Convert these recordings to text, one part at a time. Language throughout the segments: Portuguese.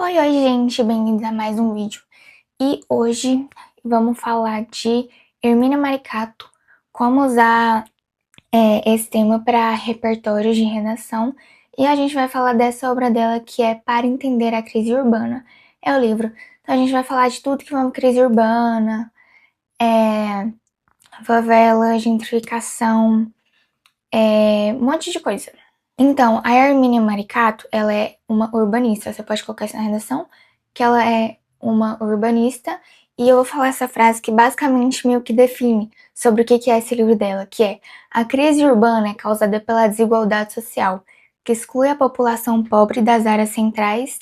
Oi, oi, gente, bem-vindos a mais um vídeo. E hoje vamos falar de Hermínia Maricato, como usar esse tema para repertórios de redação. E a gente vai falar dessa obra dela que é Para Entender a Crise Urbana. É o livro. Então a gente vai falar de tudo que envolve crise urbana, favela, gentrificação, um monte de coisa. Então, a Hermínia Maricato, ela é uma urbanista. Você pode colocar isso na redação, que ela é uma urbanista. E eu vou falar essa frase que basicamente meio que define sobre o que é esse livro dela, que é: a crise urbana é causada pela desigualdade social, que exclui a população pobre das áreas centrais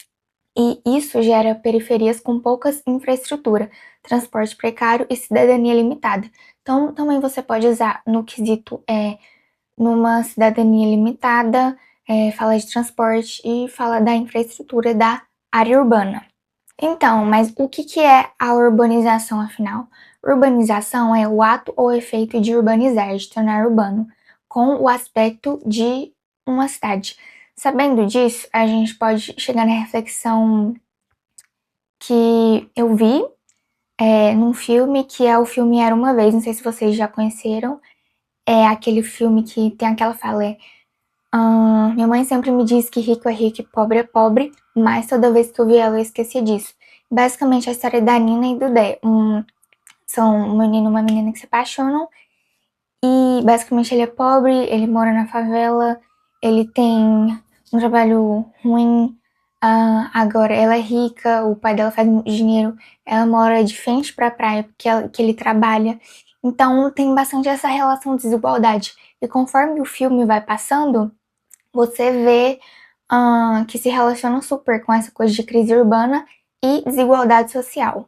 e isso gera periferias com pouca infraestrutura, transporte precário e cidadania limitada. Então, também você pode usar no quesito numa cidadania limitada, fala de transporte e fala da infraestrutura da área urbana. Então, mas o que é a urbanização, afinal? Urbanização é o ato ou efeito de urbanizar, de tornar urbano, com o aspecto de uma cidade. Sabendo disso, a gente pode chegar na reflexão que eu vi num filme, que é o filme Era Uma Vez, não sei se vocês já conheceram, é aquele filme que tem aquela fala, minha mãe sempre me diz que rico é rico e pobre é pobre, mas toda vez que eu vi ela eu esquecia disso. Basicamente a história da Nina e do Dé. São um menino e uma menina que se apaixonam e basicamente ele é pobre, ele mora na favela, ele tem um trabalho ruim, agora ela é rica, o pai dela faz muito dinheiro, ela mora de frente pra praia que ele trabalha. Então tem bastante essa relação de desigualdade. E conforme o filme vai passando, você vê que se relaciona super com essa coisa de crise urbana e desigualdade social.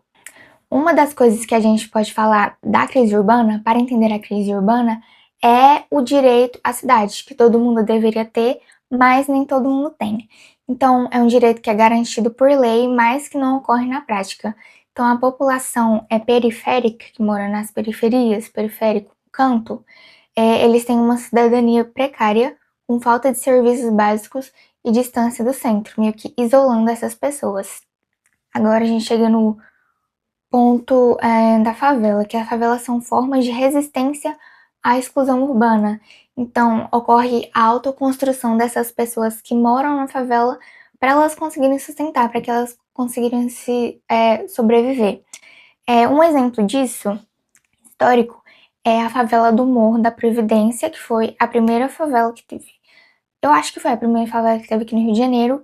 Uma das coisas que a gente pode falar da crise urbana, para entender a crise urbana, é o direito à cidade, que todo mundo deveria ter, mas nem todo mundo tem. Então, é um direito que é garantido por lei, mas que não ocorre na prática. Então, a população periférica, que mora nas periferias, periférico, canto, eles têm uma cidadania precária, com falta de serviços básicos e distância do centro, meio que isolando essas pessoas. Agora a gente chega no ponto da favela, que a favela são formas de resistência à exclusão urbana. Então, ocorre a autoconstrução dessas pessoas que moram na favela para elas conseguirem sustentar, para que elas conseguirem sobreviver. Um exemplo disso, histórico, é a favela do Morro da Providência, que foi a primeira favela que teve. Eu acho que foi a primeira favela que teve aqui no Rio de Janeiro,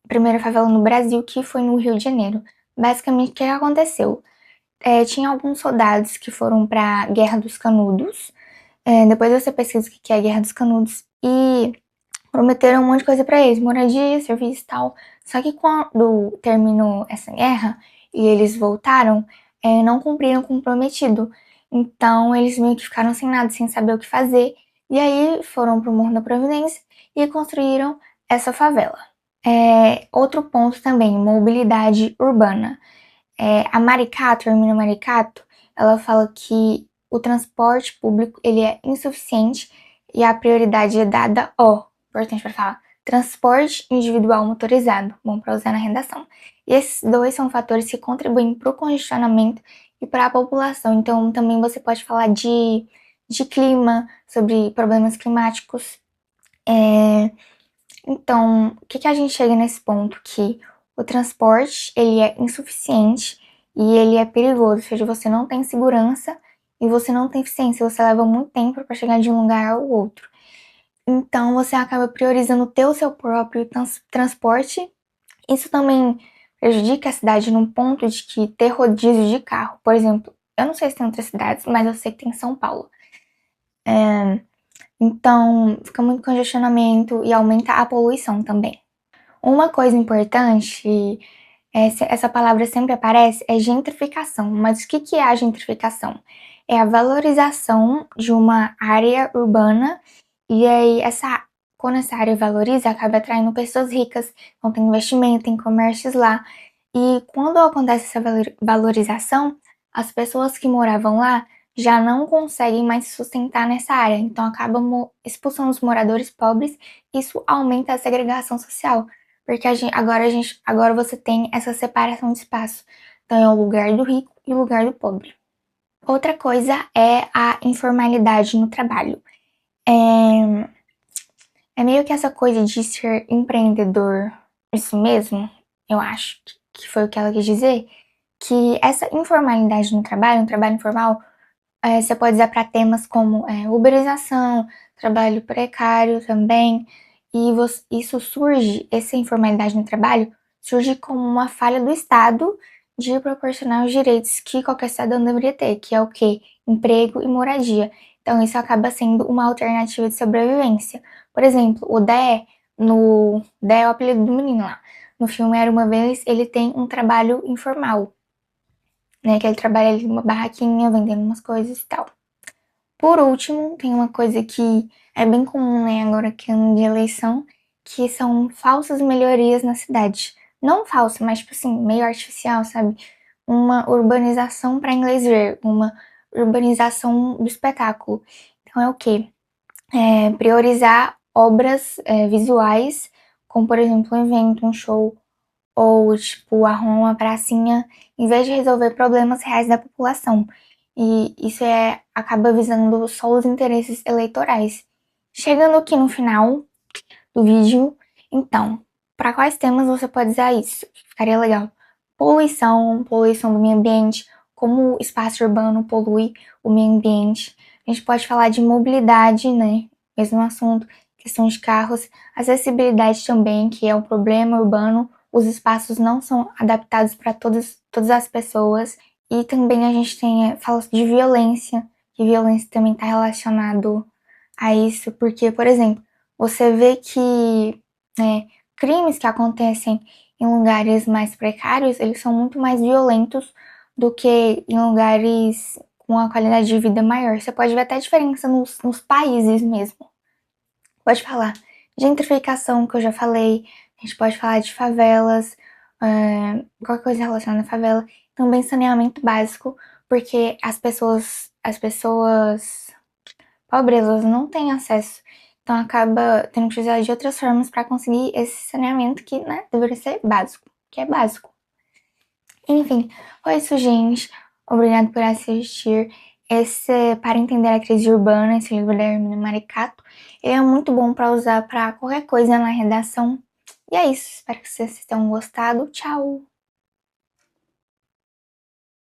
primeira favela no Brasil, que foi no Rio de Janeiro. Basicamente, o que aconteceu? Tinha alguns soldados que foram para a Guerra dos Canudos. Depois você pesquisa o que é a Guerra dos Canudos. E prometeram um monte de coisa para eles, moradia, serviço e tal. Só que quando terminou essa guerra e eles voltaram, não cumpriram com o prometido. Então eles meio que ficaram sem nada, sem saber o que fazer. E aí foram pro Morro da Providência e construíram essa favela. Outro ponto também, mobilidade urbana. A Maricato, a Hermínia Maricato, ela fala que o transporte público ele é insuficiente e a prioridade é dada ao, importante para falar, transporte individual motorizado, bom para usar na redação. E esses dois são fatores que contribuem para o congestionamento e para a população. Então, também você pode falar de clima, sobre problemas climáticos. Então, o que a gente chega nesse ponto? Que o transporte, ele é insuficiente e ele é perigoso, ou seja, você não tem segurança e você não tem eficiência, você leva muito tempo para chegar de um lugar ao outro. Então, você acaba priorizando ter o seu próprio transporte. Isso também prejudica a cidade num ponto de que ter rodízio de carro, por exemplo, eu não sei se tem outras cidades, mas eu sei que tem São Paulo. Então, fica muito congestionamento e aumenta a poluição também. Uma coisa importante, essa palavra sempre aparece, é gentrificação. Mas o que é a gentrificação? É a valorização de uma área urbana e aí quando essa área valoriza, acaba atraindo pessoas ricas, então tem investimento, tem comércios lá. E quando acontece essa valorização, as pessoas que moravam lá já não conseguem mais se sustentar nessa área, então acabam expulsando os moradores pobres, isso aumenta a segregação social, porque agora você tem essa separação de espaço. Então é o lugar do rico e o lugar do pobre. Outra coisa é a informalidade no trabalho. É meio que essa coisa de ser empreendedor, isso mesmo, eu acho que foi o que ela quis dizer, que essa informalidade no trabalho, um trabalho informal, você pode usar para temas como uberização, trabalho precário também, e isso surge, essa informalidade no trabalho, surge como uma falha do Estado de proporcionar os direitos que qualquer cidadão deveria ter, que é o quê? Emprego e moradia. Então isso acaba sendo uma alternativa de sobrevivência. Por exemplo, o Dé, no Dé é o apelido do menino lá. No filme Era Uma Vez, ele tem um trabalho informal, né? Que ele trabalha ali numa barraquinha, vendendo umas coisas e tal. Por último, tem uma coisa que é bem comum, né, agora que é ano de eleição, que são falsas melhorias na cidade. Não falsa, mas tipo assim, meio artificial, sabe? Uma urbanização para inglês ver, uma urbanização do espetáculo. Então é o quê? Priorizar obras visuais, como por exemplo um evento, um show, ou tipo arrumar uma pracinha, em vez de resolver problemas reais da população. E isso acaba visando só os interesses eleitorais. Chegando aqui no final do vídeo, então, para quais temas você pode usar isso? Ficaria legal. Poluição do meio ambiente, como o espaço urbano polui o meio ambiente. A gente pode falar de mobilidade, né? Mesmo assunto, questão de carros, acessibilidade também, que é um problema urbano. Os espaços não são adaptados para todas as pessoas. E também a gente fala de violência, que violência também está relacionado a isso, porque, por exemplo, você vê que crimes que acontecem em lugares mais precários, eles são muito mais violentos do que em lugares com uma qualidade de vida maior. Você pode ver até a diferença nos países mesmo. Pode falar de gentrificação, que eu já falei, a gente pode falar de favelas, qualquer coisa relacionada à favela, também saneamento básico, porque as pessoas pobres, elas não têm acesso, então acaba tendo que precisar de outras formas para conseguir esse saneamento que, né, deveria ser básico, que é básico. Enfim, foi isso, gente. Obrigado por assistir esse Para Entender a Crise Urbana, esse livro da Hermínia Maricato. Ele é muito bom para usar para qualquer coisa na redação. E é isso, espero que vocês tenham gostado. Tchau!